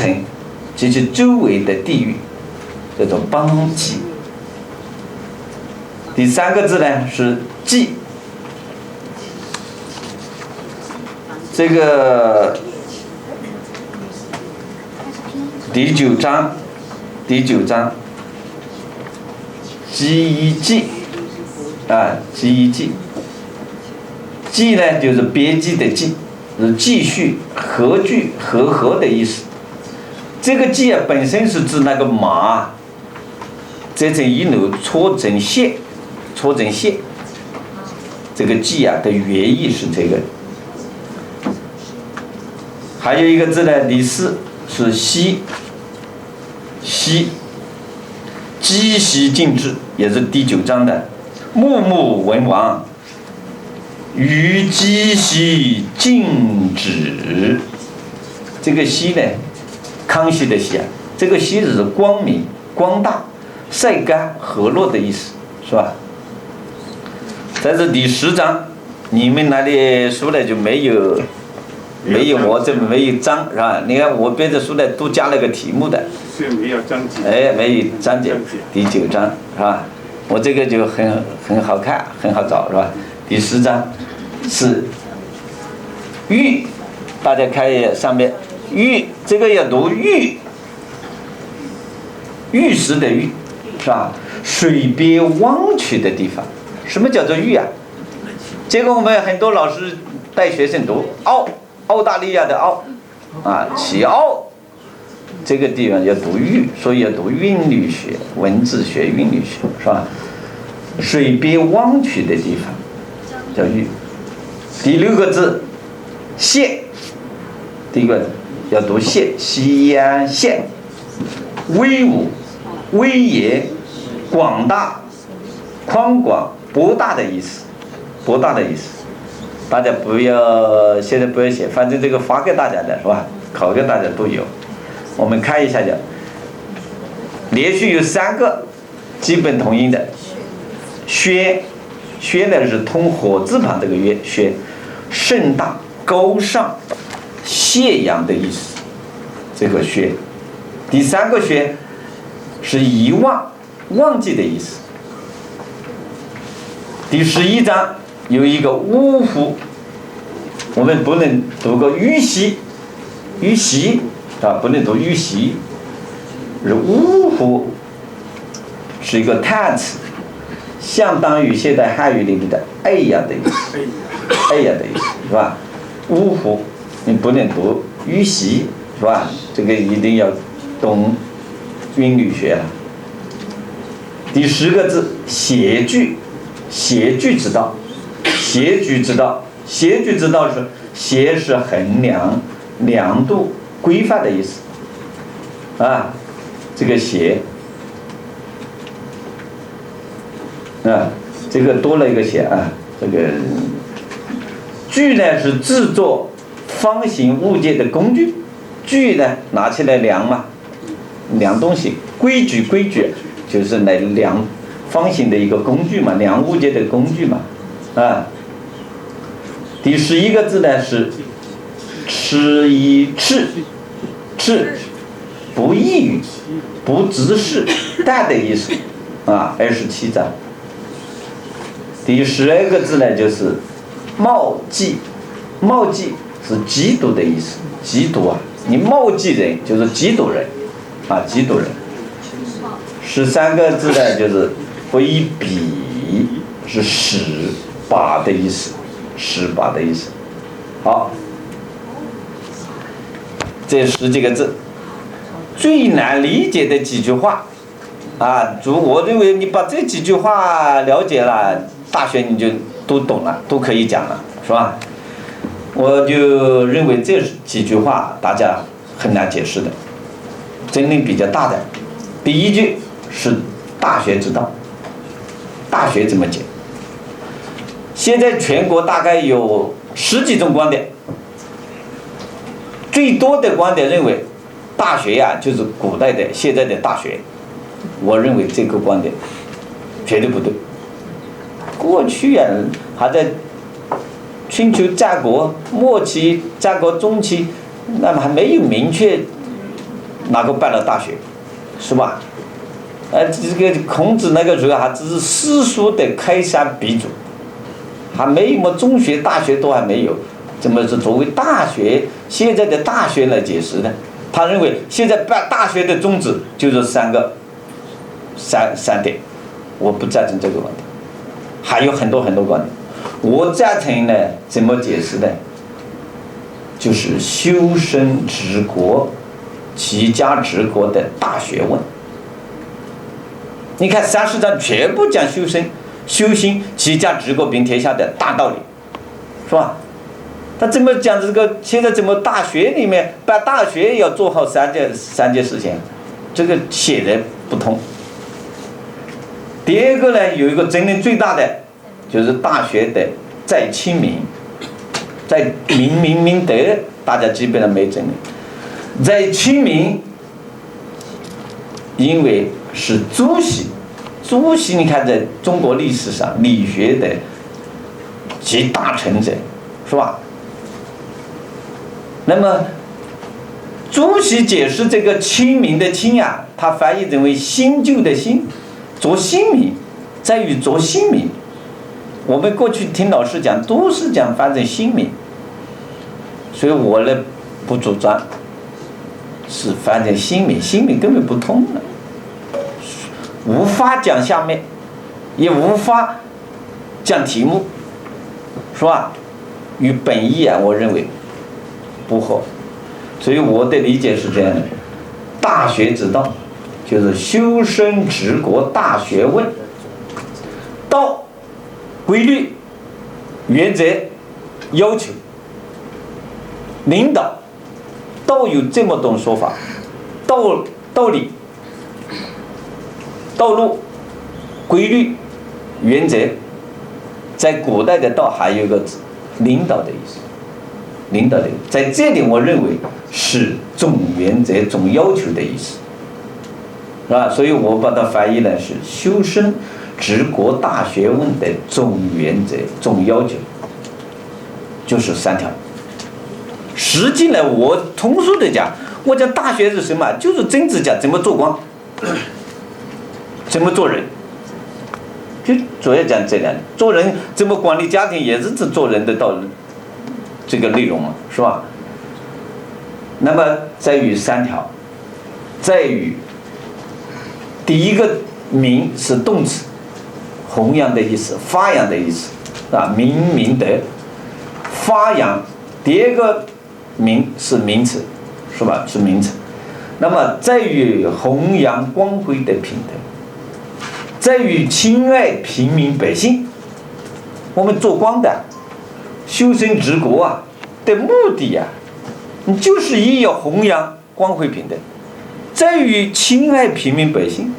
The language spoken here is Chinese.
城及其周围的地域，叫做邦畿。第三个字呢是纪，这个第九章，记一记啊，记一记。记呢就是编辑的记，是继续、合句、合的意思。这个记啊本身是指那个马折成一箩搓成线，这个记啊的原意是这个。还有一个字呢，第四是息，积习尽致，也是第9章的木木文王，于积习尽止。这个息呢，康熙的息啊，这个息是光明、光大、晒干、和落的意思，是吧？这是第10章，你们那里书呢就没有我这没有章，是吧？你看我编的书呢都加了个题目的，是没有章节，没有章节，第9章是吧？我这个就很好看，很好找，是吧？第10章是玉，大家看一下上面玉，这个要读玉，玉石的玉，是吧？水边望去的地方，什么叫做玉啊？结果我们很多老师带学生读澳大利亚的澳啊，启澳这个地方要读玉，所以要读韵律学、文字学、韵律学，是吧？水边望去的地方叫玉。第6个字县，第一个要读县，西安县，威武、威严、广大、宽广、博大的意思，大家现在不要写，反正这个发给大家的是吧？考给大家都有。我们看一下讲，连续有3个基本同音的，轩呢是通火字旁这个轩，盛大、高尚、谢扬的意思，这个轩。第3个轩是遗忘、忘记的意思。第11章有一个呜呼，我们不能读个吁息啊，不能读吁息，是呜呼，是一个叹词，相当于现代汉语里面的哎呀的意思，是吧？呜呼，你不能读吁息，是吧？这个一定要懂韵律学了。第10个字谐句之道，谐句之道是谐是衡量、量度、规范的意思啊，这个谐啊，这个多了一个谐啊，这个锯呢是制作方形物件的工具，锯呢拿起来量嘛，量东西，规矩就是来量方形的一个工具嘛，量物件的工具嘛啊。第11个字呢是赤，不异语、不直视、淡的意思啊，27章。第12个字呢就是冒记是嫉妒的意思，嫉妒啊，你冒记人就是嫉妒人啊，嫉妒人。13个字呢就是挥笔，是使把的意思，好，这10几个字，最难理解的几句话啊，我认为你把这几句话了解了，大学你就都懂了，都可以讲了，是吧？我就认为这几句话大家很难解释的，争论比较大的。第1句是大学之道，大学怎么解？现在全国大概有10几种观点，最多的观点认为大学呀就是古代的现在的大学，我认为这个观点绝对不对。过去呀还在春秋战国末期、战国中期，那么还没有明确哪个办了大学，是吧？这个孔子那个时候还只是私塾的开山鼻祖，还没有么中学、大学都还没有，怎么是作为大学现在的大学来解释的？他认为现在办大学的宗旨就是三点，我不赞成这个观点，还有很多很多观点。我赞成呢，怎么解释呢？就是修身治国、齐家治国的大学问。你看30章全部讲修身、修心、齐家治国平天下的大道理，是吧？他怎么讲这个？现在怎么大学里面办大学要做好三件事情？这个显然不通。第二个呢，有一个争论最大的，就是大学的在亲民，在明德，大家基本上没争论。在亲民，因为是朱熹你看在中国历史上理学的集大成者，是吧？那么朱熹解释这个亲民的亲啊，他翻译成为新旧的新，着新民，在于着新民。我们过去听老师讲都是讲翻成新民，所以我呢不主张是翻成新民，新民根本不通了，无法讲下面，也无法讲题目，是吧？与本意啊，我认为不合。所以我的理解是这样的：大学之道，就是修身治国大学问。道，规律、原则、要求、领导，都有这么多说法。道理、道路、规律、原则，在古代的道还有一个字，领导的意思。领导的，在这里我认为是总原则、总要求的意思，是吧？所以我把它翻译呢是修身治国大学问的总原则、总要求，就是3条。实际呢，我通俗的讲，我讲大学是什么？就是政治家怎么做官，怎么做人，就主要讲这两点。做人怎么管理家庭，也是做人的道理。这个内容嘛，是吧？那么在于3条，在于第一个明是动词，弘扬的意思，发扬的意思，啊，明德，发扬。第二个明是名词，是吧？是名词。那么在于弘扬光辉的品德，在于亲爱平民百姓。我们做官的修身治国啊的目的啊，你就是要弘扬光辉平等，在于亲爱平民百姓。